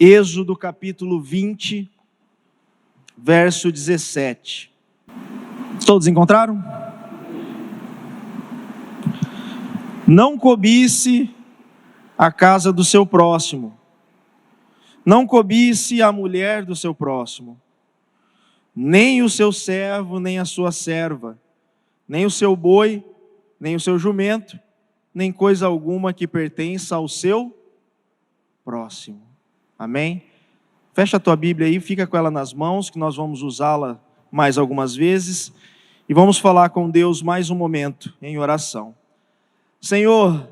Êxodo capítulo 20, verso 17. Todos encontraram? Não cobice a casa do seu próximo, não cobice a mulher do seu próximo, nem o seu servo, nem a sua serva, nem o seu boi, nem o seu jumento, nem coisa alguma que pertença ao seu próximo. Amém? Fecha a tua Bíblia aí, fica com ela nas mãos, que nós vamos usá-la mais algumas vezes, e vamos falar com Deus mais um momento em oração. Senhor,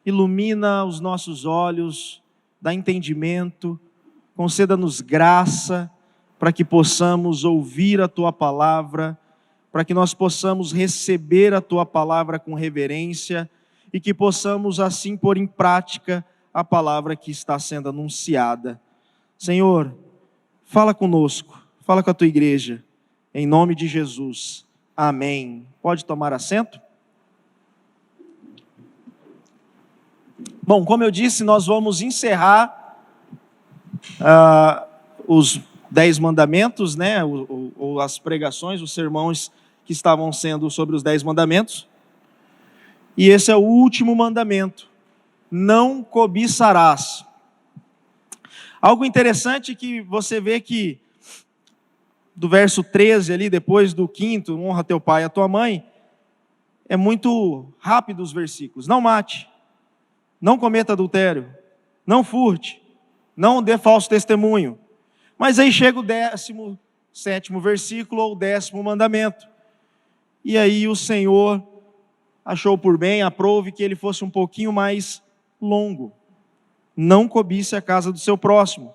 ilumina os nossos olhos, dá entendimento, conceda-nos graça, para que possamos ouvir a tua palavra, para que nós possamos receber a tua palavra com reverência, e que possamos assim pôr em prática a palavra que está sendo anunciada. Senhor, fala conosco, fala com a tua igreja, em nome de Jesus. Amém. Pode tomar assento? Bom, como eu disse, nós vamos encerrar os 10 mandamentos, né? Ou as pregações, os sermões que estavam sendo sobre os 10 mandamentos. E esse é o último mandamento: não cobiçarás. Algo interessante que você vê que do verso 13 ali, depois do 5º, honra teu pai e a tua mãe, é muito rápido os versículos. Não mate, não cometa adultério, não furte, não dê falso testemunho. Mas aí chega o 17º versículo, ou o 10º mandamento. E aí o Senhor achou por bem, aprove que ele fosse um pouquinho mais longo. Não cobice a casa do seu próximo,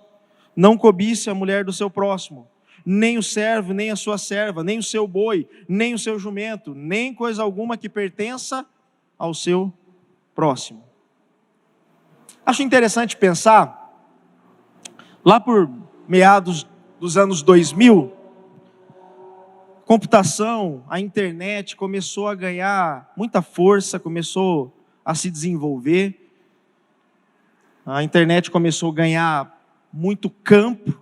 não cobice a mulher do seu próximo, nem o servo, nem a sua serva, nem o seu boi, nem o seu jumento, nem coisa alguma que pertença ao seu próximo. Acho interessante pensar, lá por meados dos anos 2000, computação, a internet começou a ganhar muita força, começou a se desenvolver. A internet começou a ganhar muito campo.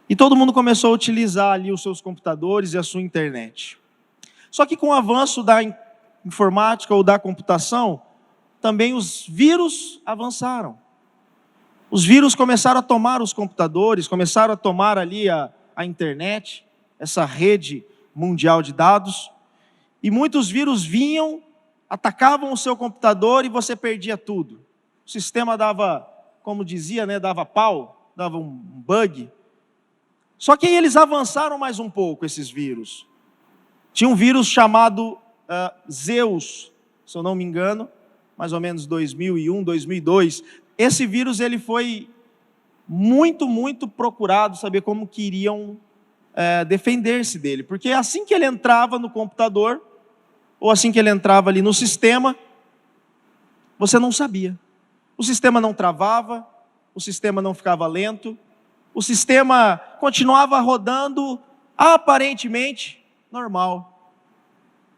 E todo mundo começou a utilizar ali os seus computadores e a sua internet. Só que com o avanço da informática ou da computação, também os vírus avançaram. Os vírus começaram a tomar os computadores, começaram a tomar ali a internet, essa rede mundial de dados, e muitos vírus vinham, atacavam o seu computador e você perdia tudo. O sistema dava, como dizia, né, dava pau, dava um bug. Só que aí eles avançaram mais um pouco, esses vírus. Tinha um vírus chamado Zeus, se eu não me engano, mais ou menos 2001, 2002. Esse vírus ele foi muito procurado, saber como queriam defender-se dele. Porque assim que ele entrava no computador, ou assim que ele entrava ali no sistema, você não sabia. O sistema não travava, o sistema não ficava lento, o sistema continuava rodando aparentemente normal.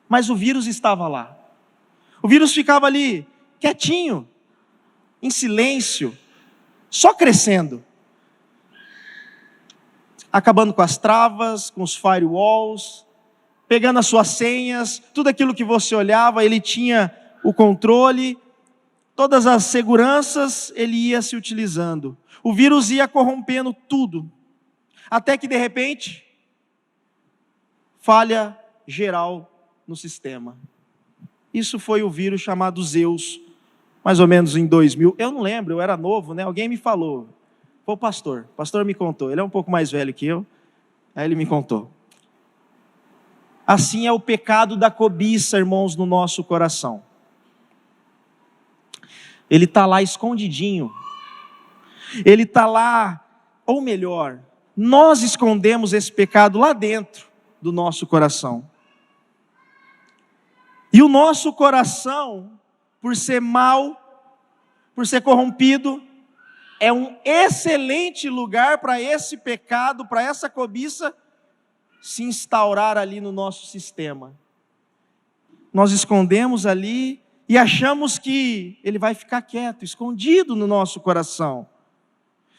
Mas o vírus estava lá. O vírus ficava ali, quietinho, em silêncio, só crescendo. Acabando com as travas, com os firewalls, pegando as suas senhas, tudo aquilo que você olhava, ele tinha o controle, todas as seguranças ele ia se utilizando. O vírus ia corrompendo tudo, até que de repente, falha geral no sistema. Isso foi o vírus chamado Zeus, mais ou menos em 2000. Eu não lembro, eu era novo, né? Alguém me falou. Foi o pastor me contou. Ele é um pouco mais velho que eu, aí ele me contou. Assim é o pecado da cobiça, irmãos, no nosso coração. Ele está lá escondidinho. Ele está lá, ou melhor, nós escondemos esse pecado lá dentro do nosso coração. E o nosso coração, por ser mau, por ser corrompido, é um excelente lugar para esse pecado, para essa cobiça se instaurar ali no nosso sistema. Nós escondemos ali e achamos que ele vai ficar quieto, escondido no nosso coração.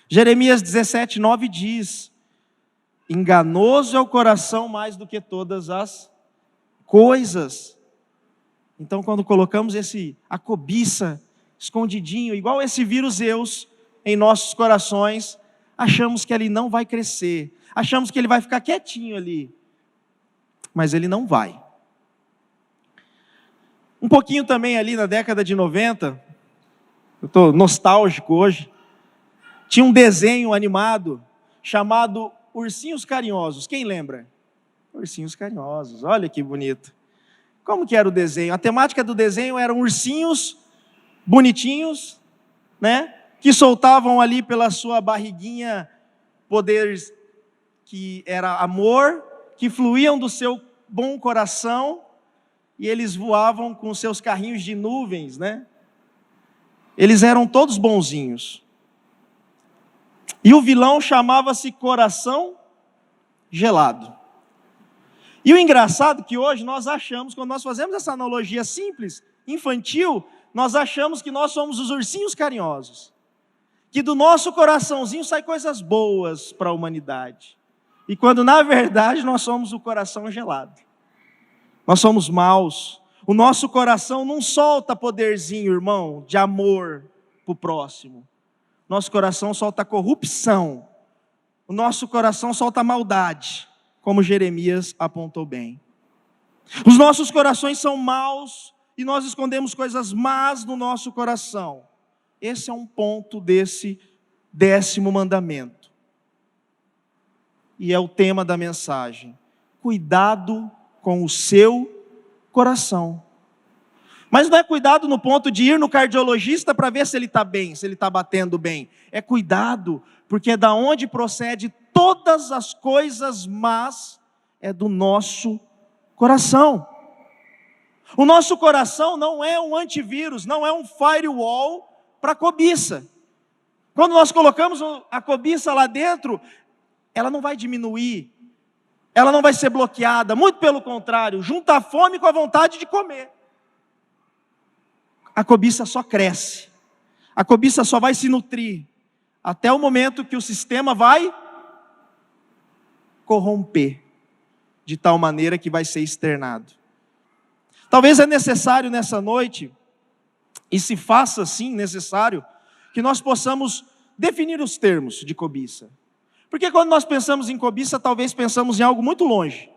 Jeremias 17:9 diz: enganoso é o coração mais do que todas as coisas. Então, quando colocamos a cobiça escondidinho, igual esse vírus Zeus, em nossos corações, achamos que ele não vai crescer, achamos que ele vai ficar quietinho ali, mas ele não vai. Um pouquinho também ali na década de 90, eu estou nostálgico hoje, tinha um desenho animado chamado Ursinhos Carinhosos. Quem lembra? Ursinhos Carinhosos, olha que bonito. Como que era o desenho? A temática do desenho eram ursinhos bonitinhos, né? Que soltavam ali pela sua barriguinha poderes que era amor, que fluíam do seu bom coração, e eles voavam com seus carrinhos de nuvens, né? Eles eram todos bonzinhos. E o vilão chamava-se Coração Gelado. E o engraçado é que hoje nós achamos, quando nós fazemos essa analogia simples, infantil, nós achamos que nós somos os ursinhos carinhosos. Que do nosso coraçãozinho sai coisas boas para a humanidade. E quando na verdade nós somos o coração gelado. Nós somos maus. O nosso coração não solta poderzinho, irmão, de amor para o próximo. Nosso coração solta corrupção. O nosso coração solta maldade, como Jeremias apontou bem. Os nossos corações são maus e nós escondemos coisas más no nosso coração. Esse é um ponto desse 10º mandamento. E é o tema da mensagem. Cuidado com o seu coração. Mas não é cuidado no ponto de ir no cardiologista para ver se ele está bem, se ele está batendo bem. É cuidado, porque é da onde procede todas as coisas más, é do nosso coração. O nosso coração não é um antivírus, não é um firewall para a cobiça. Quando nós colocamos a cobiça lá dentro, ela não vai diminuir, ela não vai ser bloqueada, muito pelo contrário, junta a fome com a vontade de comer. A cobiça só cresce, a cobiça só vai se nutrir, até o momento que o sistema vai corromper, de tal maneira que vai ser externado. Talvez é necessário nessa noite, e se faça assim necessário, que nós possamos definir os termos de cobiça. Porque quando nós pensamos em cobiça, talvez pensamos em algo muito longe.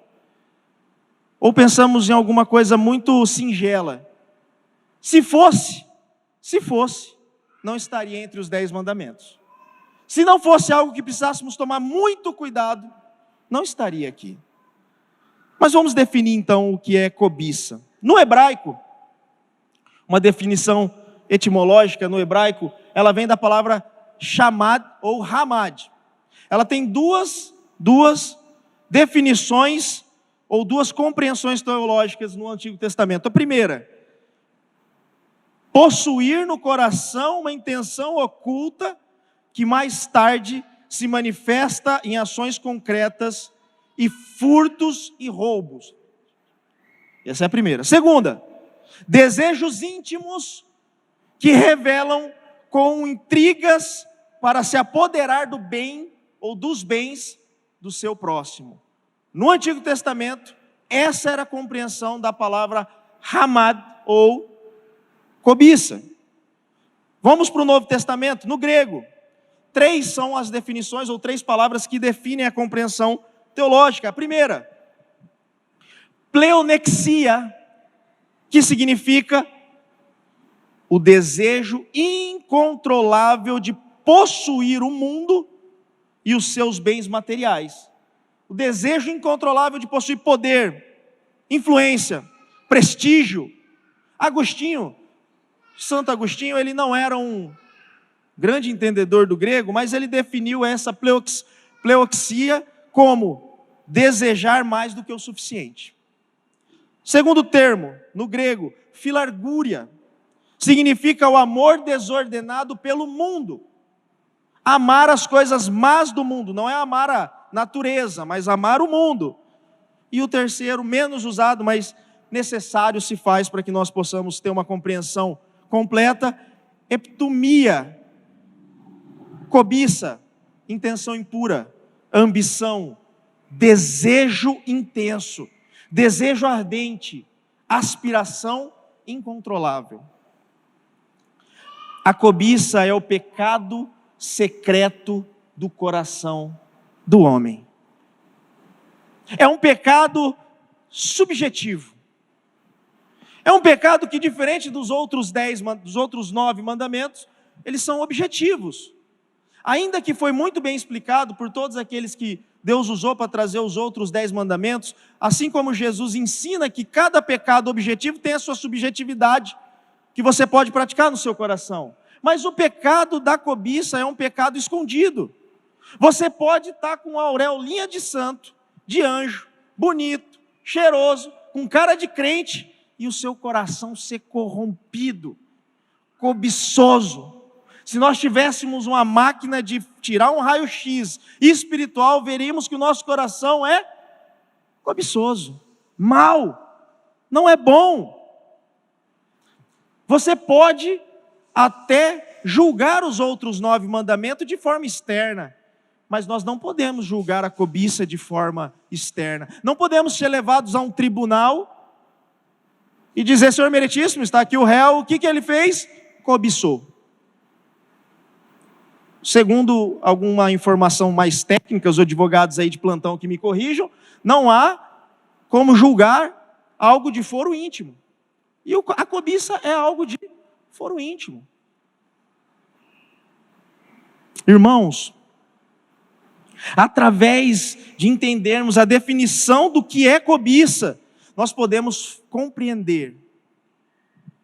Ou pensamos em alguma coisa muito singela. Se fosse, não estaria entre os 10 mandamentos. Se não fosse algo que precisássemos tomar muito cuidado, não estaria aqui. Mas vamos definir então o que é cobiça. No hebraico, uma definição etimológica no hebraico, ela vem da palavra chamad ou hamad. Ela tem duas definições ou duas compreensões teológicas no Antigo Testamento. A primeira, possuir no coração uma intenção oculta que mais tarde se manifesta em ações concretas e furtos e roubos. Essa é a primeira. Segunda, desejos íntimos que revelam com intrigas para se apoderar do bem ou dos bens do seu próximo. No Antigo Testamento, essa era a compreensão da palavra hamad ou cobiça. Vamos para o Novo Testamento, no grego. 3 são as definições ou 3 palavras que definem a compreensão teológica. A primeira, pleonexia, que significa o desejo incontrolável de possuir o mundo e os seus bens materiais. O desejo incontrolável de possuir poder, influência, prestígio. Santo Agostinho, ele não era um grande entendedor do grego, mas ele definiu essa pleoxia como desejar mais do que o suficiente. Segundo termo, no grego, filargúria, significa o amor desordenado pelo mundo. Amar as coisas más do mundo, não é amar a natureza, mas amar o mundo. E o terceiro, menos usado, mas necessário se faz para que nós possamos ter uma compreensão completa, eptumia, cobiça, intenção impura, ambição, desejo intenso, desejo ardente, aspiração incontrolável. A cobiça é o pecado secreto do coração do homem. É um pecado subjetivo. É um pecado que, diferente dos outros 9 mandamentos, eles são objetivos. Ainda que foi muito bem explicado por todos aqueles que Deus usou para trazer os outros 10 mandamentos, assim como Jesus ensina que cada pecado objetivo tem a sua subjetividade, que você pode praticar no seu coração. Mas o pecado da cobiça é um pecado escondido. Você pode estar com uma aureolinha de santo, de anjo, bonito, cheiroso, com cara de crente, e o seu coração ser corrompido, cobiçoso. Se nós tivéssemos uma máquina de tirar um raio-x espiritual, veríamos que o nosso coração é cobiçoso, mau, não é bom. Você pode até julgar os outros 9 mandamentos de forma externa, mas nós não podemos julgar a cobiça de forma externa. Não podemos ser levados a um tribunal e dizer: Senhor meritíssimo, está aqui o réu, o que ele fez? Cobiçou. Segundo alguma informação mais técnica, os advogados aí de plantão que me corrijam, não há como julgar algo de foro íntimo. E a cobiça é algo de foro íntimo. Irmãos, através de entendermos a definição do que é cobiça, nós podemos compreender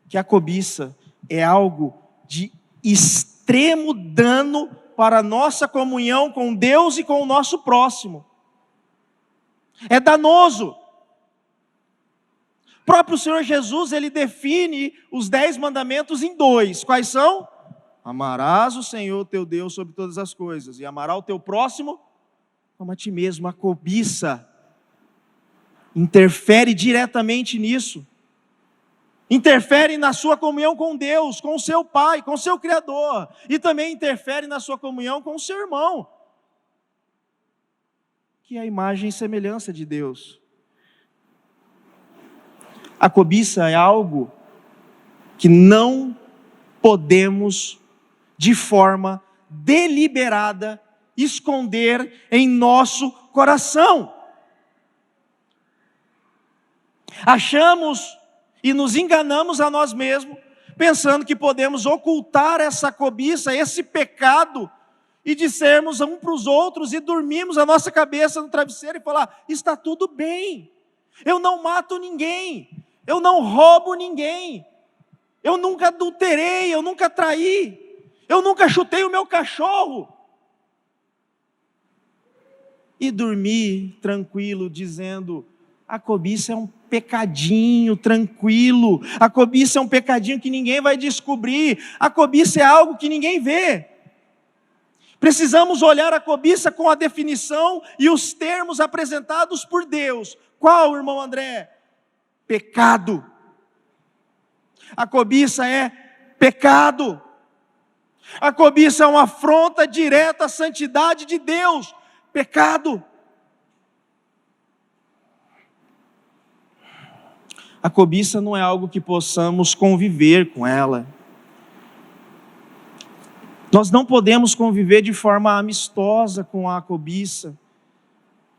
que a cobiça é algo de extremo dano para a nossa comunhão com Deus e com o nosso próximo. É danoso. O próprio Senhor Jesus, ele define os 10 mandamentos em 2. Quais são? Amarás o Senhor teu Deus sobre todas as coisas, e amarás o teu próximo como a ti mesmo. A cobiça interfere diretamente nisso. Interfere na sua comunhão com Deus, com o seu Pai, com o seu Criador. E também interfere na sua comunhão com o seu irmão, que é a imagem e semelhança de Deus. A cobiça é algo que não podemos, de forma deliberada, esconder em nosso coração. Achamos e nos enganamos a nós mesmos, pensando que podemos ocultar essa cobiça, esse pecado, e dissermos um para os outros e dormirmos a nossa cabeça no travesseiro e falar: está tudo bem, eu não mato ninguém, eu não roubo ninguém, eu nunca adulterei, eu nunca traí, eu nunca chutei o meu cachorro. E dormir tranquilo, dizendo: a cobiça é um pecadinho tranquilo, a cobiça é um pecadinho que ninguém vai descobrir, a cobiça é algo que ninguém vê. Precisamos olhar a cobiça com a definição e os termos apresentados por Deus. Qual, irmão André? Pecado. A cobiça é pecado. A cobiça é uma afronta direta à santidade de Deus. Pecado. A cobiça não é algo que possamos conviver com ela. Nós não podemos conviver de forma amistosa com a cobiça.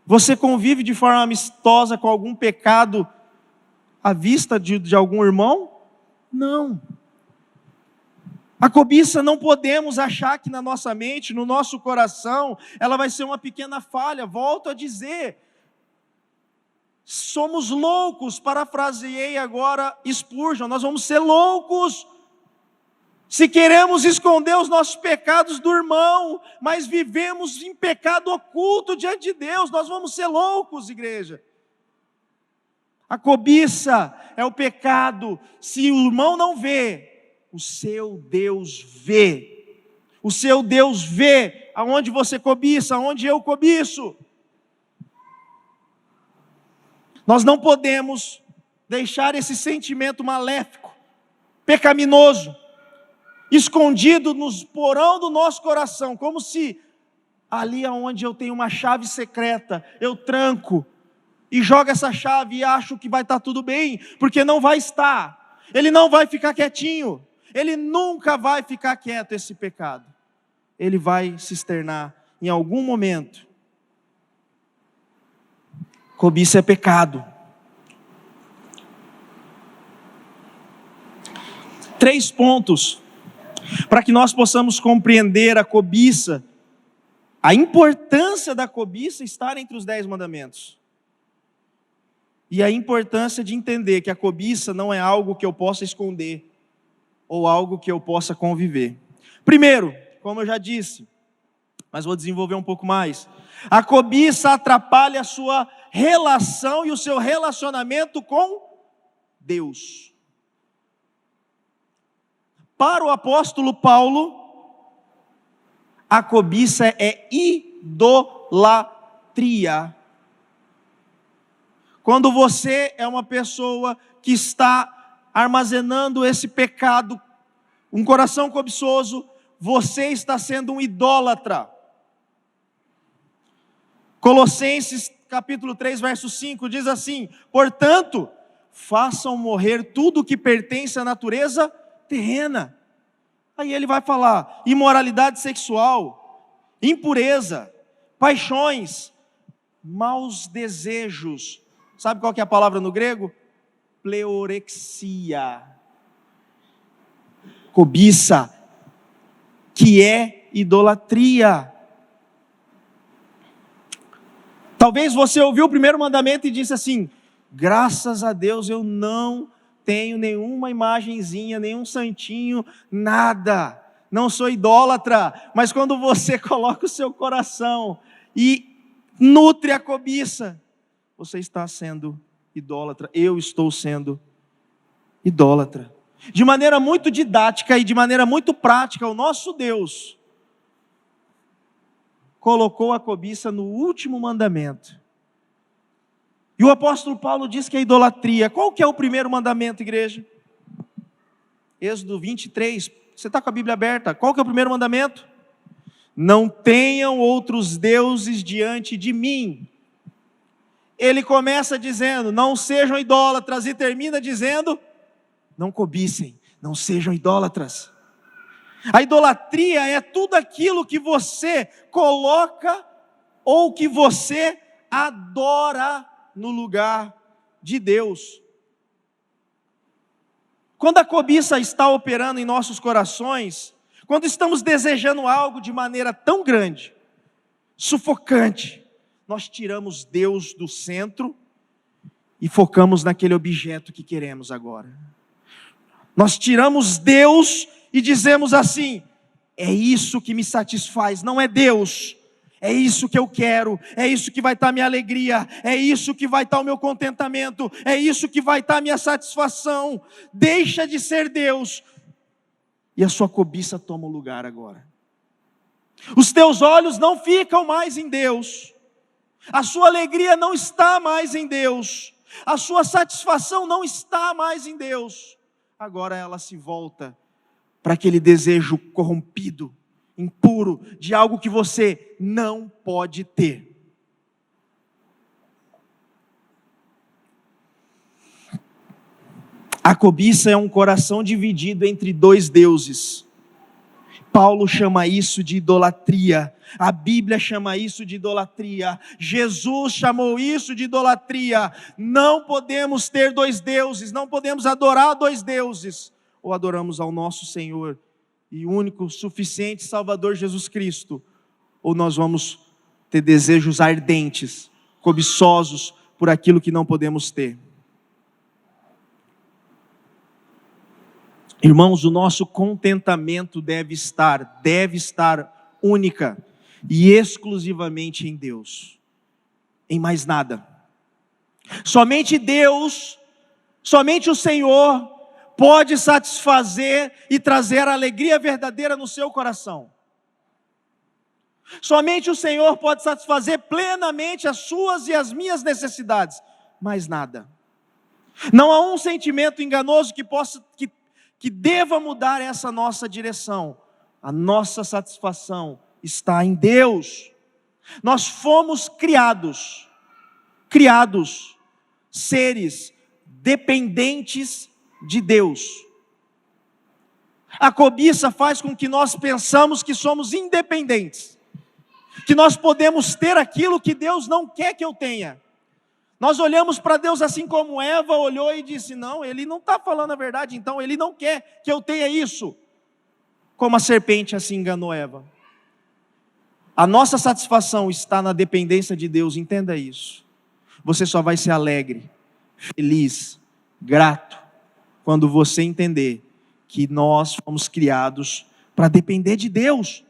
Você convive de forma amistosa com algum pecado à vista de algum irmão? Não. A cobiça não podemos achar que na nossa mente, no nosso coração, ela vai ser uma pequena falha. Volto a dizer, somos loucos, parafraseei agora Spurgeon, nós vamos ser loucos se queremos esconder os nossos pecados do irmão, mas vivemos em pecado oculto diante de Deus. Nós vamos ser loucos, igreja. A cobiça é o pecado. Se o irmão não vê, o seu Deus vê. O seu Deus vê aonde você cobiça, aonde eu cobiço. Nós não podemos deixar esse sentimento maléfico, pecaminoso, escondido nos porão do nosso coração, como se ali aonde eu tenho uma chave secreta, eu tranco e jogo essa chave e acho que vai estar tudo bem, porque não vai estar. Ele não vai ficar quietinho. Ele nunca vai ficar quieto, esse pecado. Ele vai se externar em algum momento. Cobiça é pecado. 3 pontos para que nós possamos compreender a cobiça, a importância da cobiça estar entre os 10 mandamentos. E a importância de entender que a cobiça não é algo que eu possa esconder, ou algo que eu possa conviver. Primeiro, como eu já disse, mas vou desenvolver um pouco mais, a cobiça atrapalha a sua relação e o seu relacionamento com Deus. Para o apóstolo Paulo, a cobiça é idolatria. Quando você é uma pessoa que está armazenando esse pecado, um coração cobiçoso, você está sendo um idólatra. Colossenses capítulo 3, verso 5 diz assim: portanto, façam morrer tudo que pertence à natureza terrena. Aí ele vai falar: imoralidade sexual, impureza, paixões, maus desejos. Sabe qual que é a palavra no grego? Pleorexia. Cobiça, que é idolatria. Talvez você ouviu o primeiro mandamento e disse assim: graças a Deus eu não tenho nenhuma imagenzinha, nenhum santinho, nada, não sou idólatra. Mas quando você coloca o seu coração e nutre a cobiça, você está sendo idólatra, eu estou sendo idólatra. De maneira muito didática e de maneira muito prática, o nosso Deus colocou a cobiça no último mandamento. E o apóstolo Paulo diz que é idolatria. Qual que é o primeiro mandamento, igreja? Êxodo 23, você está com a Bíblia aberta. Qual que é o primeiro mandamento? Não tenham outros deuses diante de mim. Ele começa dizendo: não sejam idólatras, e termina dizendo: não cobicem, não sejam idólatras. A idolatria é tudo aquilo que você coloca ou que você adora no lugar de Deus. Quando a cobiça está operando em nossos corações, quando estamos desejando algo de maneira tão grande, sufocante, nós tiramos Deus do centro e focamos naquele objeto que queremos agora. Nós tiramos Deus e dizemos assim: é isso que me satisfaz, não é Deus. É isso que eu quero, é isso que vai estar a minha alegria, é isso que vai estar o meu contentamento, é isso que vai estar a minha satisfação. Deixa de ser Deus e a sua cobiça toma o lugar agora. Os teus olhos não ficam mais em Deus, a sua alegria não está mais em Deus, a sua satisfação não está mais em Deus. Agora ela se volta para aquele desejo corrompido, impuro, de algo que você não pode ter. A cobiça é um coração dividido entre 2 deuses. Paulo chama isso de idolatria. A Bíblia chama isso de idolatria. Jesus chamou isso de idolatria. Não podemos ter 2 deuses, não podemos adorar 2 deuses. Ou adoramos ao nosso Senhor e único, suficiente Salvador Jesus Cristo, ou nós vamos ter desejos ardentes, cobiçosos por aquilo que não podemos ter. Irmãos, o nosso contentamento deve estar única e exclusivamente em Deus, em mais nada. Somente Deus, somente o Senhor pode satisfazer e trazer a alegria verdadeira no seu coração. Somente o Senhor pode satisfazer plenamente as suas e as minhas necessidades, mais nada. Não há um sentimento enganoso que deva mudar essa nossa direção. A nossa satisfação está em Deus. Nós fomos criados seres dependentes de Deus. A cobiça faz com que nós pensamos que somos independentes, que nós podemos ter aquilo que Deus não quer que eu tenha. Nós olhamos para Deus assim como Eva olhou e disse, não, Ele não está falando a verdade, então Ele não quer que eu tenha isso. Como a serpente assim enganou Eva. A nossa satisfação está na dependência de Deus, entenda isso. Você só vai ser alegre, feliz, grato, quando você entender que nós fomos criados para depender de Deus.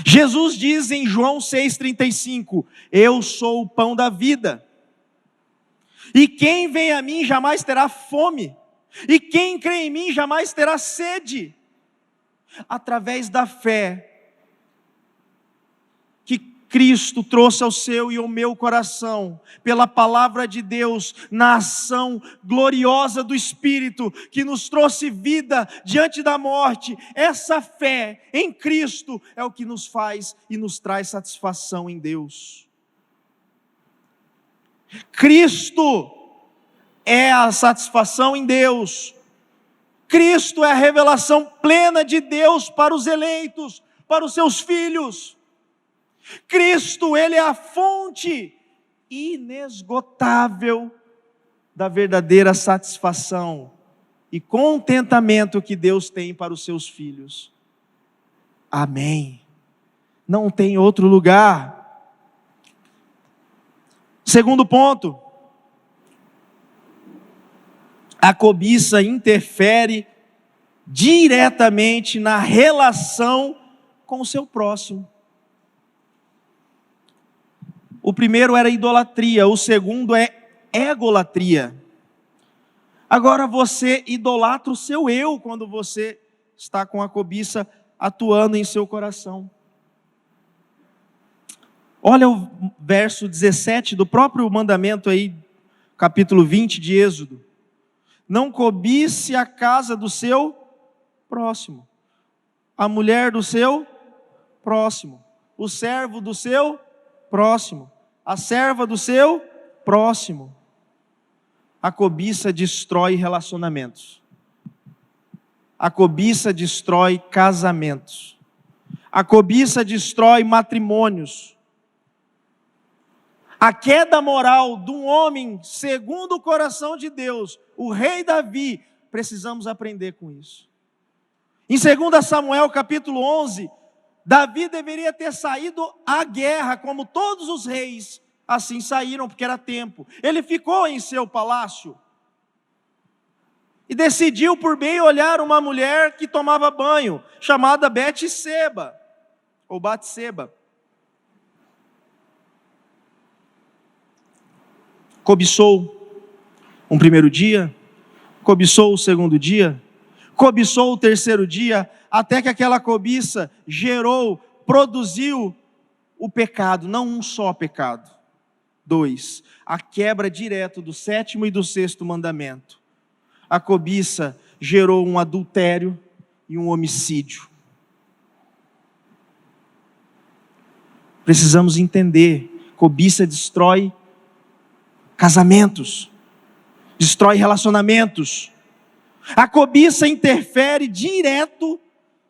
Jesus diz em João 6,35, eu sou o pão da vida, e quem vem a mim jamais terá fome, e quem crê em mim jamais terá sede. Através da fé que Cristo trouxe ao seu e ao meu coração, pela palavra de Deus, na ação gloriosa do Espírito, que nos trouxe vida diante da morte, essa fé em Cristo é o que nos faz e nos traz satisfação em Deus. Cristo é a satisfação em Deus. Cristo é a revelação plena de Deus para os eleitos, para os seus filhos. Cristo, Ele é a fonte inesgotável da verdadeira satisfação e contentamento que Deus tem para os seus filhos. Amém. Não tem outro lugar. Segundo ponto, a cobiça interfere diretamente na relação com o seu próximo. O primeiro era idolatria, o segundo é egolatria. Agora você idolatra o seu eu quando você está com a cobiça atuando em seu coração. Olha o verso 17 do próprio mandamento aí, capítulo 20 de Êxodo. Não cobice a casa do seu próximo, a mulher do seu próximo, o servo do seu próximo, a serva do seu próximo. A cobiça destrói relacionamentos. A cobiça destrói casamentos. A cobiça destrói matrimônios. A queda moral de um homem segundo o coração de Deus, o rei Davi, precisamos aprender com isso. Em 2 Samuel capítulo 11, Davi deveria ter saído à guerra, como todos os reis assim saíram, porque era tempo. Ele ficou em seu palácio e decidiu por bem olhar uma mulher que tomava banho, chamada Betseba, ou Batseba. Cobiçou um primeiro dia, cobiçou o segundo dia, cobiçou o terceiro dia, até que aquela cobiça produziu o pecado, não um só pecado. 2, a quebra direta do 7º e do 6º mandamento. A cobiça gerou um adultério e um homicídio. Precisamos entender, cobiça destrói casamentos, destrói relacionamentos. A cobiça interfere direto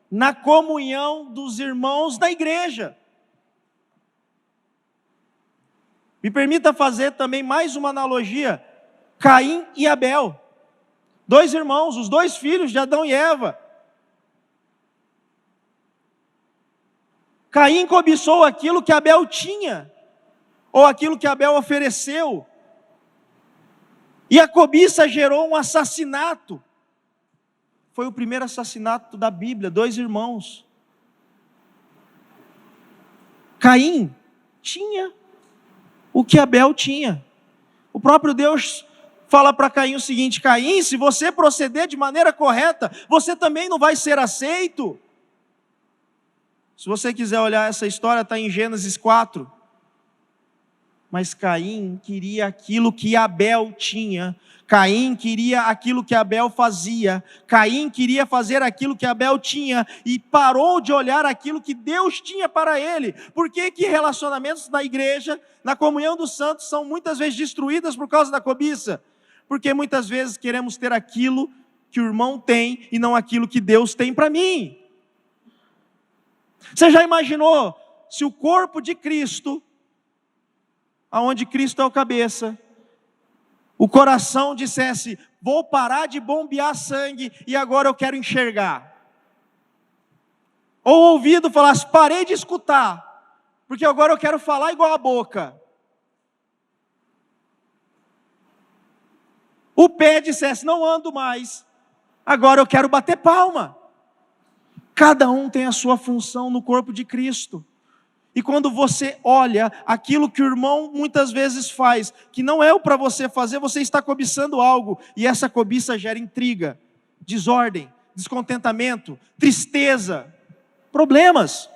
na comunhão dos irmãos da igreja. Me permita fazer também mais uma analogia. Caim e Abel, 2 irmãos, os 2 filhos de Adão e Eva. Caim cobiçou aquilo que Abel tinha, ou aquilo que Abel ofereceu. E a cobiça gerou um assassinato. Foi o primeiro assassinato da Bíblia, 2 irmãos. Caim tinha o que Abel tinha. O próprio Deus fala para Caim o seguinte: Caim, se você proceder de maneira correta, você também não vai ser aceito. Se você quiser olhar essa história, está em Gênesis 4. Mas Caim queria aquilo que Abel tinha. Caim queria aquilo que Abel fazia. Caim queria fazer aquilo que Abel tinha e parou de olhar aquilo que Deus tinha para ele. Por que que relacionamentos na igreja, na comunhão dos santos, são muitas vezes destruídas por causa da cobiça? Porque muitas vezes queremos ter aquilo que o irmão tem e não aquilo que Deus tem para mim. Você já imaginou se o corpo de Cristo, aonde Cristo é o cabeça, o coração dissesse: vou parar de bombear sangue e agora eu quero enxergar. Ou o ouvido falasse: parei de escutar, porque agora eu quero falar igual a boca. O pé dissesse: não ando mais, agora eu quero bater palma. Cada um tem a sua função no corpo de Cristo. E quando você olha aquilo que o irmão muitas vezes faz, que não é o para você fazer, você está cobiçando algo. E essa cobiça gera intriga, desordem, descontentamento, tristeza, problemas.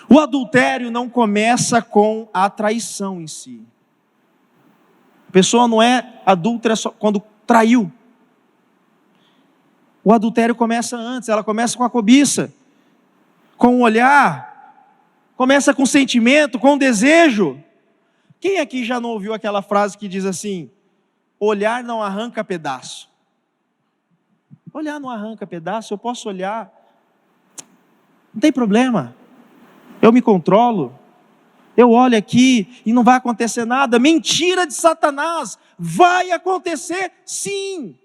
O adultério não começa com a traição em si. A pessoa não é adúltera só quando traiu. O adultério começa antes, ela começa com a cobiça, com o olhar, começa com sentimento, com desejo. Quem aqui já não ouviu aquela frase que diz assim: olhar não arranca pedaço? Olhar não arranca pedaço, eu posso olhar, não tem problema, eu me controlo, eu olho aqui e não vai acontecer nada. Mentira de Satanás, vai acontecer sim.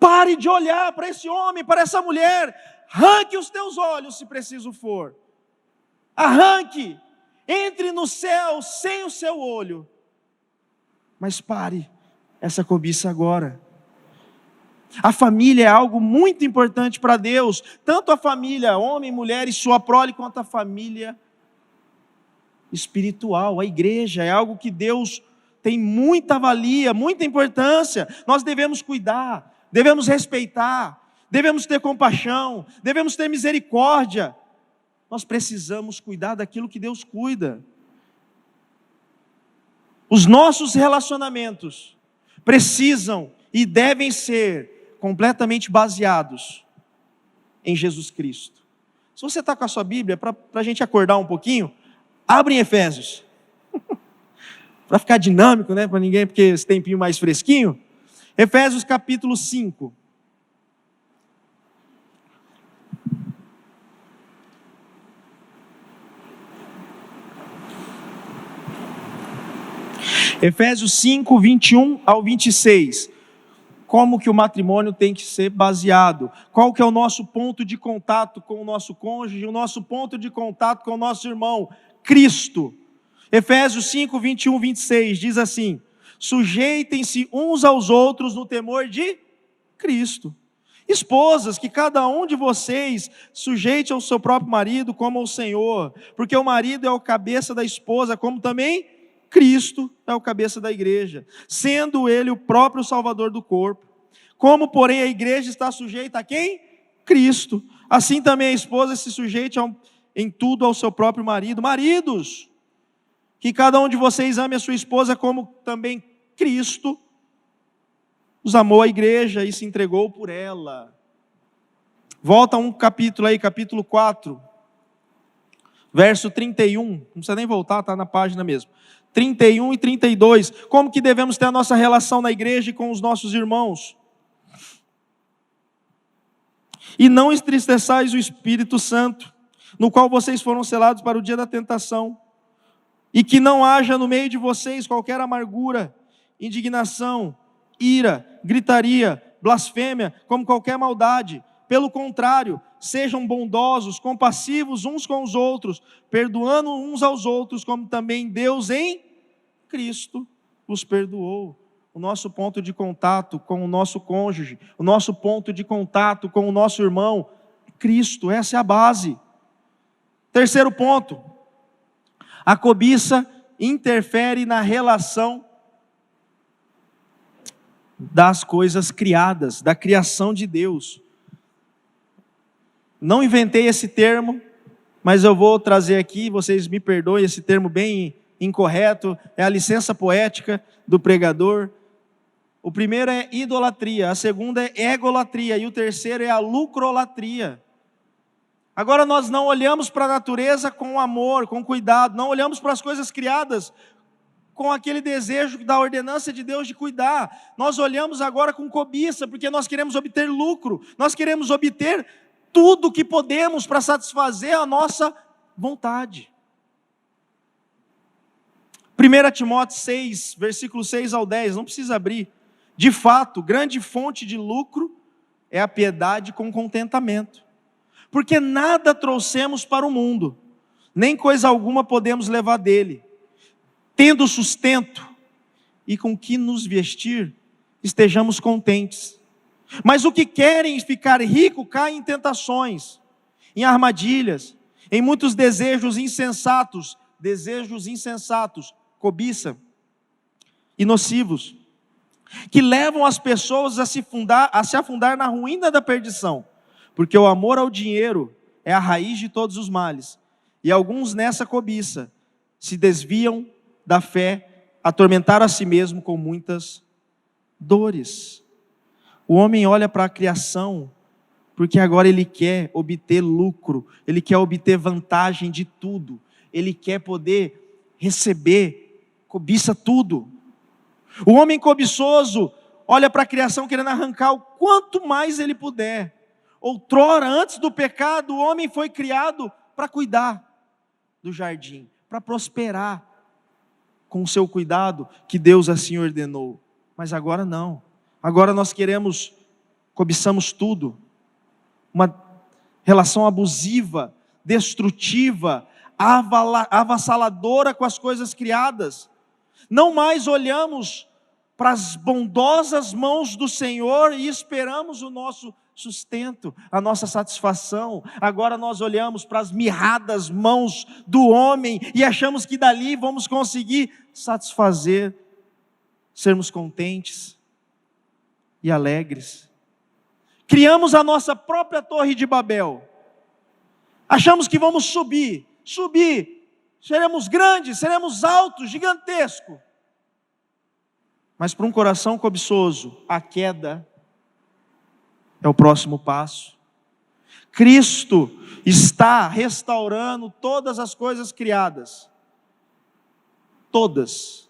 Pare de olhar para esse homem, para essa mulher, arranque os teus olhos se preciso for, arranque, entre no céu sem o seu olho, mas pare essa cobiça agora. A família é algo muito importante para Deus, tanto a família, homem, mulher e sua prole, quanto a família espiritual, a igreja, é algo que Deus tem muita valia, muita importância. Nós devemos cuidar, devemos respeitar, devemos ter compaixão, devemos ter misericórdia. Nós precisamos cuidar daquilo que Deus cuida. Os nossos relacionamentos precisam e devem ser completamente baseados em Jesus Cristo. Se você está com a sua Bíblia, para a gente acordar um pouquinho, abre em Efésios. Para ficar dinâmico, né? Para ninguém, porque esse tempinho mais fresquinho. Efésios capítulo 5. Efésios 5, 21 ao 26. Como que o matrimônio tem que ser baseado? Qual que é o nosso ponto de contato com o nosso cônjuge, o nosso ponto de contato com o nosso irmão? Cristo. Efésios 5, 21, 26 diz assim: sujeitem-se uns aos outros no temor de Cristo. Esposas, que cada um de vocês sujeite ao seu próprio marido como ao Senhor, porque o marido é o cabeça da esposa, como também Cristo é o cabeça da igreja, sendo ele o próprio Salvador do corpo. Como, porém, a igreja está sujeita a quem? Cristo. Assim também a esposa se sujeite em tudo ao seu próprio marido. Maridos, que cada um de vocês ame a sua esposa como também Cristo os amou a igreja e se entregou por ela. Volta um capítulo aí, capítulo 4, verso 31. Não precisa nem voltar, está na página mesmo. 31 e 32. Como que devemos ter a nossa relação na igreja e com os nossos irmãos? E não entristeçais o Espírito Santo, no qual vocês foram selados para o dia da tentação. E que não haja no meio de vocês qualquer amargura, indignação, ira, gritaria, blasfêmia, como qualquer maldade. Pelo contrário, sejam bondosos, compassivos uns com os outros, perdoando uns aos outros, como também Deus em Cristo os perdoou. O nosso ponto de contato com o nosso cônjuge, o nosso ponto de contato com o nosso irmão, Cristo, essa é a base. Terceiro ponto, a cobiça interfere na relação das coisas criadas, da criação de Deus. Não inventei esse termo, mas eu vou trazer aqui, vocês me perdoem, esse termo bem incorreto, é a licença poética do pregador. O primeiro é idolatria, a segunda é egolatria e o terceiro é a lucrolatria. Agora nós não olhamos para a natureza com amor, com cuidado, não olhamos para as coisas criadas com aquele desejo da ordenança de Deus de cuidar. Nós olhamos agora com cobiça, porque nós queremos obter lucro, nós queremos obter tudo que podemos para satisfazer a nossa vontade. 1 Timóteo 6, versículo 6 ao 10, não precisa abrir. De fato, grande fonte de lucro é a piedade com contentamento. Porque nada trouxemos para o mundo, nem coisa alguma podemos levar dele. Tendo sustento e com que nos vestir, estejamos contentes. Mas o que querem ficar rico caem em tentações, em armadilhas, em muitos desejos insensatos, cobiça e nocivos, que levam as pessoas a se afundar na ruína da perdição, porque o amor ao dinheiro é a raiz de todos os males, e alguns nessa cobiça se desviam da fé, atormentaram a si mesmo com muitas dores. O homem olha para a criação, porque agora ele quer obter lucro, ele quer obter vantagem de tudo, ele quer poder receber, cobiça tudo. O homem cobiçoso olha para a criação querendo arrancar o quanto mais ele puder. Outrora, antes do pecado, o homem foi criado para cuidar do jardim, para prosperar com o seu cuidado que Deus assim ordenou. Mas agora não. Agora nós cobiçamos tudo. Uma relação abusiva, destrutiva, avassaladora com as coisas criadas. Não mais olhamos para as bondosas mãos do Senhor e esperamos o nosso sustento, a nossa satisfação. Agora nós olhamos para as mirradas mãos do homem e achamos que dali vamos conseguir satisfazer, sermos contentes e alegres. Criamos a nossa própria torre de Babel. Achamos que vamos subir, seremos grandes, seremos altos, gigantescos. Mas para um coração cobiçoso, a queda é o próximo passo. Cristo está restaurando todas as coisas criadas. Todas.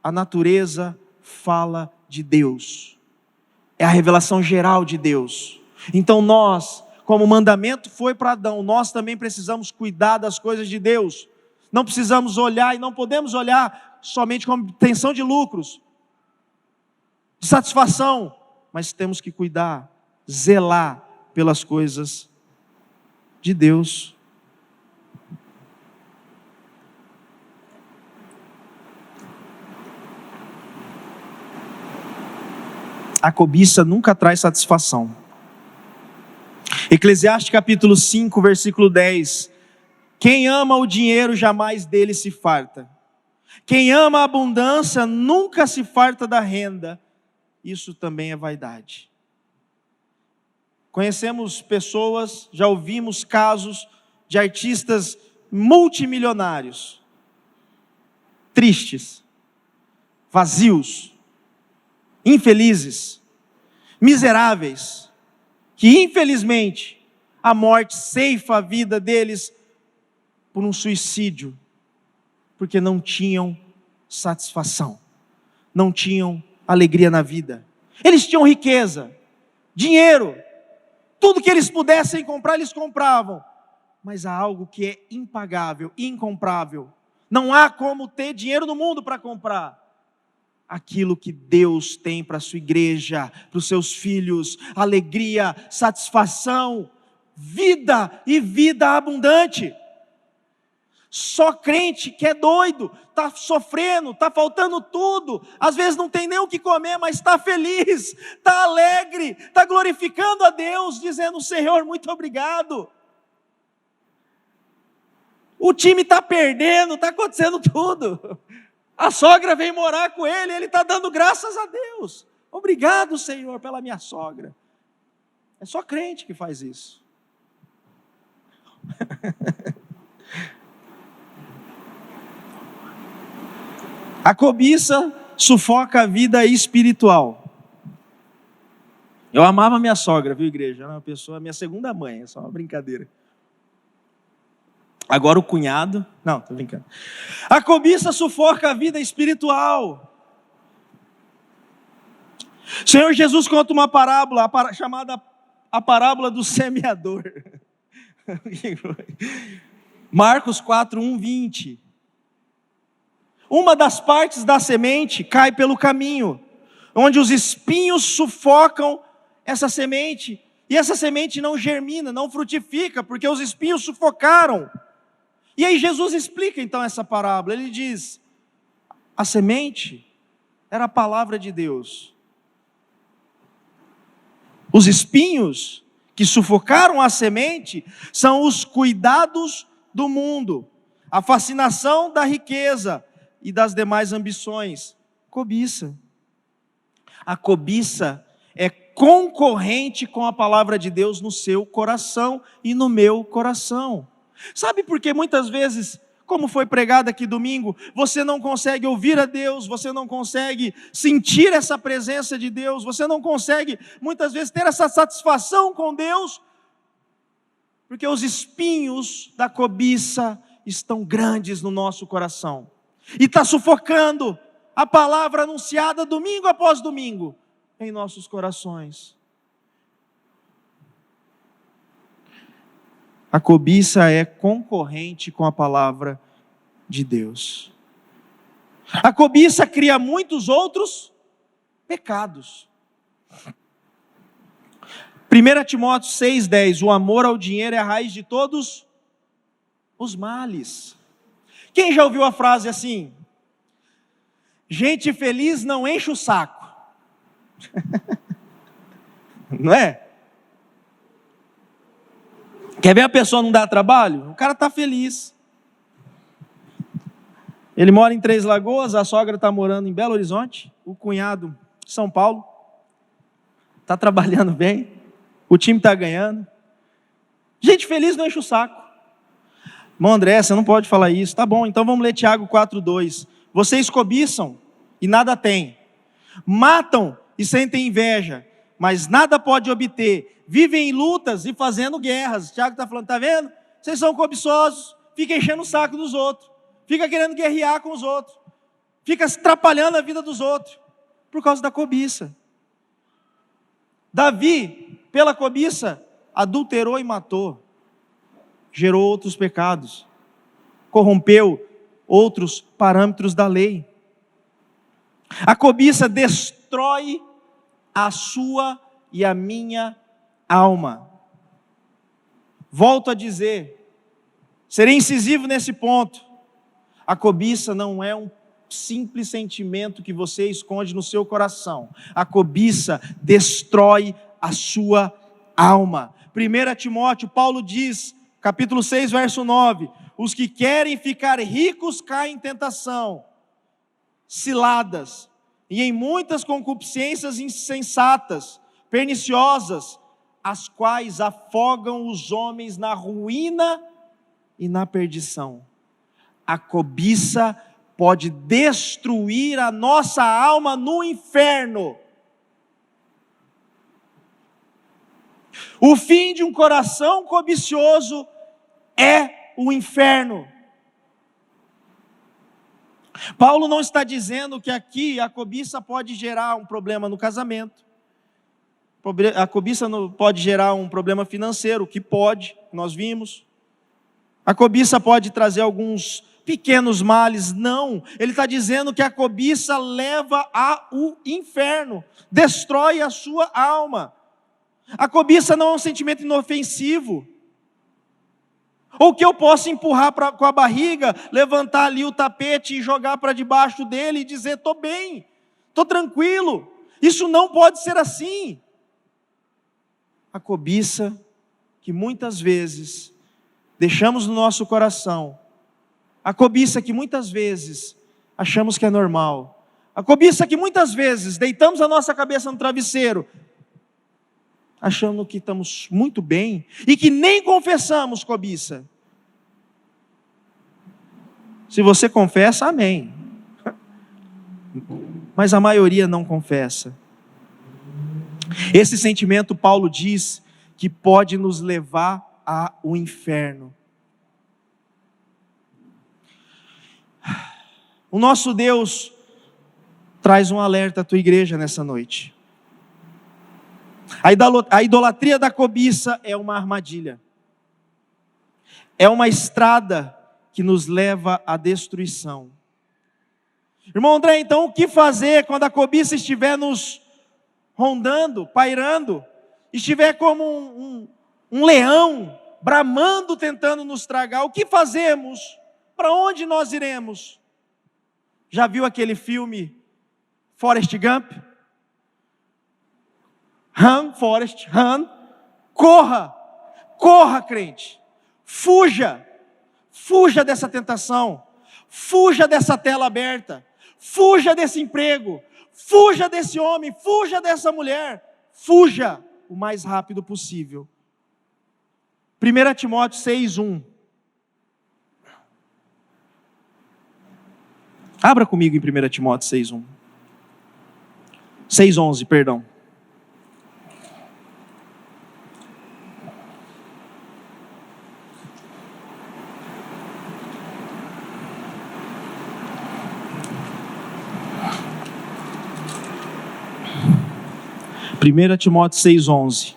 A natureza fala de Deus. É a revelação geral de Deus. Então nós, como o mandamento foi para Adão, nós também precisamos cuidar das coisas de Deus. Não precisamos olhar e não podemos olhar somente com obtenção de lucros, de satisfação, mas temos que cuidar, zelar pelas coisas de Deus. A cobiça nunca traz satisfação. Eclesiastes capítulo 5, versículo 10. Quem ama o dinheiro jamais dele se farta. Quem ama a abundância nunca se farta da renda. Isso também é vaidade. Conhecemos pessoas, já ouvimos casos de artistas multimilionários, tristes, vazios, infelizes, miseráveis, que infelizmente a morte ceifa a vida deles por um suicídio, porque não tinham satisfação, não tinham alegria na vida. Eles tinham riqueza, dinheiro, tudo que eles pudessem comprar, eles compravam, mas há algo que é impagável, incomprável. Não há como ter dinheiro no mundo para comprar aquilo que Deus tem para a sua igreja, para os seus filhos: alegria, satisfação, vida e vida abundante. Só crente que é doido, está sofrendo, está faltando tudo, às vezes não tem nem o que comer, mas está feliz, está alegre, está glorificando a Deus, dizendo: Senhor, muito obrigado. O time está perdendo, está acontecendo tudo. A sogra veio morar com ele está dando graças a Deus. Obrigado, Senhor, pela minha sogra. É só crente que faz isso. A cobiça sufoca a vida espiritual. Eu amava minha sogra, viu, igreja? Era uma pessoa, minha segunda mãe, é só uma brincadeira. Agora o cunhado... Não, tô brincando. A cobiça sufoca a vida espiritual. O Senhor Jesus conta uma parábola chamada a parábola do semeador. Marcos 4, 1, 20. Uma das partes da semente cai pelo caminho, onde os espinhos sufocam essa semente, e essa semente não germina, não frutifica, porque os espinhos sufocaram. E aí Jesus explica então essa parábola, ele diz, a semente era a palavra de Deus. Os espinhos que sufocaram a semente são os cuidados do mundo, a fascinação da riqueza e das demais ambições. Cobiça. A cobiça é concorrente com a palavra de Deus no seu coração e no meu coração. Sabe por que muitas vezes, como foi pregado aqui domingo, você não consegue ouvir a Deus, você não consegue sentir essa presença de Deus, você não consegue muitas vezes ter essa satisfação com Deus, porque os espinhos da cobiça estão grandes no nosso coração, e está sufocando a palavra anunciada domingo após domingo em nossos corações. A cobiça é concorrente com a palavra de Deus. A cobiça cria muitos outros pecados. 1 Timóteo 6,10, o amor ao dinheiro é a raiz de todos os males. Quem já ouviu a frase assim? Gente feliz não enche o saco. Não é? Quer ver a pessoa não dar trabalho? O cara está feliz. Ele mora em Três Lagoas, a sogra está morando em Belo Horizonte, o cunhado em São Paulo. Está trabalhando bem, o time está ganhando. Gente feliz não enche o saco. Irmão André, você não pode falar isso. Tá bom, então vamos ler Tiago 4,2. Vocês cobiçam e nada têm. Matam e sentem inveja, mas nada pode obter. Vivem em lutas e fazendo guerras. Tiago está falando, tá vendo? Vocês são cobiçosos, fica enchendo o saco dos outros, fica querendo guerrear com os outros, fica atrapalhando a vida dos outros, por causa da cobiça. Davi, pela cobiça, adulterou e matou, gerou outros pecados, corrompeu outros parâmetros da lei. A cobiça destrói a sua e a minha alma. Volto a dizer, serei incisivo nesse ponto. A cobiça não é um simples sentimento que você esconde no seu coração. A cobiça destrói a sua alma. 1 Timóteo, Paulo diz, capítulo 6, verso 9, os que querem ficar ricos caem em tentação, ciladas, e em muitas concupiscências insensatas, perniciosas, as quais afogam os homens na ruína e na perdição. A cobiça pode destruir a nossa alma no inferno. O fim de um coração cobicioso é o inferno. Paulo não está dizendo que aqui a cobiça pode gerar um problema no casamento. A cobiça pode gerar um problema financeiro, que pode, nós vimos. A cobiça pode trazer alguns pequenos males, não. Ele está dizendo que a cobiça leva ao inferno, destrói a sua alma. A cobiça não é um sentimento inofensivo, ou que eu possa empurrar com a barriga, levantar ali o tapete e jogar para debaixo dele e dizer, estou bem, estou tranquilo. Isso não pode ser assim. A cobiça que muitas vezes deixamos no nosso coração, a cobiça que muitas vezes achamos que é normal, a cobiça que muitas vezes deitamos a nossa cabeça no travesseiro, achando que estamos muito bem, e que nem confessamos cobiça. Se você confessa, amém. mas a maioria não confessa. Esse sentimento, Paulo diz, que pode nos levar ao inferno. O nosso Deus traz um alerta à tua igreja nessa noite. A idolatria da cobiça é uma armadilha. É uma estrada que nos leva à destruição. Irmão André, então o que fazer quando a cobiça estiver nos rondando, pairando, estiver como um leão, bramando, tentando nos tragar? O que fazemos? Para onde nós iremos? Já viu aquele filme Forrest Gump? Run, Forrest, run. Corra, corra, crente. Fuja dessa tentação. Fuja dessa tela aberta. Fuja desse emprego. Fuja desse homem. Fuja dessa mulher. Fuja o mais rápido possível. 1 Timóteo 6:1. Abra comigo em 1 Timóteo 6:1. 6:11, perdão. Primeira Timóteo 6:11.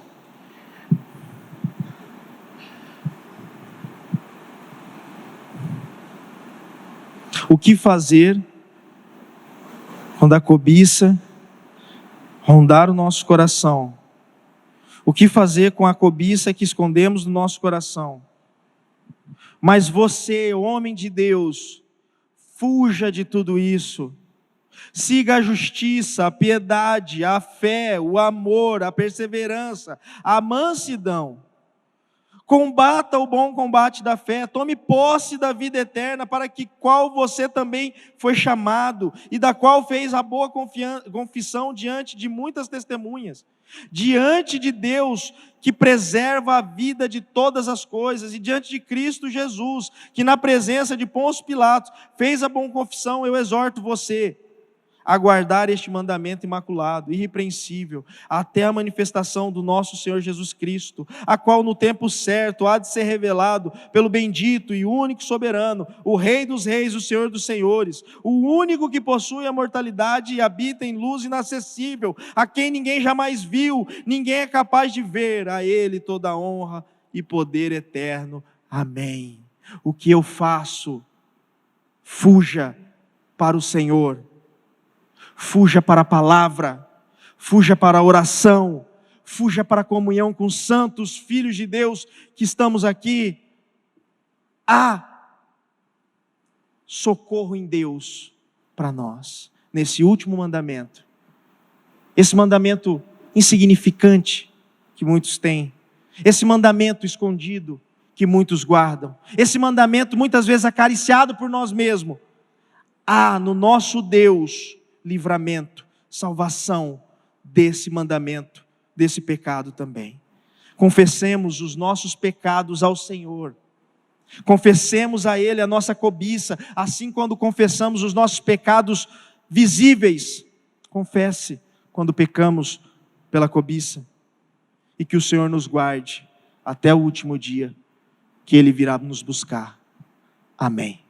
O que fazer quando a cobiça rondar o nosso coração? O que fazer com a cobiça que escondemos no nosso coração? Mas você, homem de Deus, fuja de tudo isso. Siga a justiça, a piedade, a fé, o amor, a perseverança, a mansidão. Combata o bom combate da fé, tome posse da vida eterna, para que qual você também foi chamado, e da qual fez a boa confissão diante de muitas testemunhas. Diante de Deus, que preserva a vida de todas as coisas, e diante de Cristo Jesus, que na presença de Pôncio Pilatos fez a boa confissão, eu exorto você a guardar este mandamento imaculado, irrepreensível, até a manifestação do nosso Senhor Jesus Cristo, a qual no tempo certo há de ser revelado pelo bendito e único soberano, o Rei dos reis, o Senhor dos senhores, o único que possui a mortalidade e habita em luz inacessível, a quem ninguém jamais viu, ninguém é capaz de ver, a Ele toda a honra e poder eterno. Amém. O que eu faço? Fuja para o Senhor. Fuja para a palavra, fuja para a oração, fuja para a comunhão com os santos filhos de Deus que estamos aqui. Há socorro em Deus para nós, nesse último mandamento. Esse mandamento insignificante que muitos têm, esse mandamento escondido que muitos guardam, esse mandamento muitas vezes acariciado por nós mesmos. Há no nosso Deus livramento, salvação desse mandamento, desse pecado também. Confessemos os nossos pecados ao Senhor. Confessemos a Ele a nossa cobiça, assim quando confessamos os nossos pecados visíveis. Confesse quando pecamos pela cobiça. E que o Senhor nos guarde até o último dia, que Ele virá nos buscar. Amém.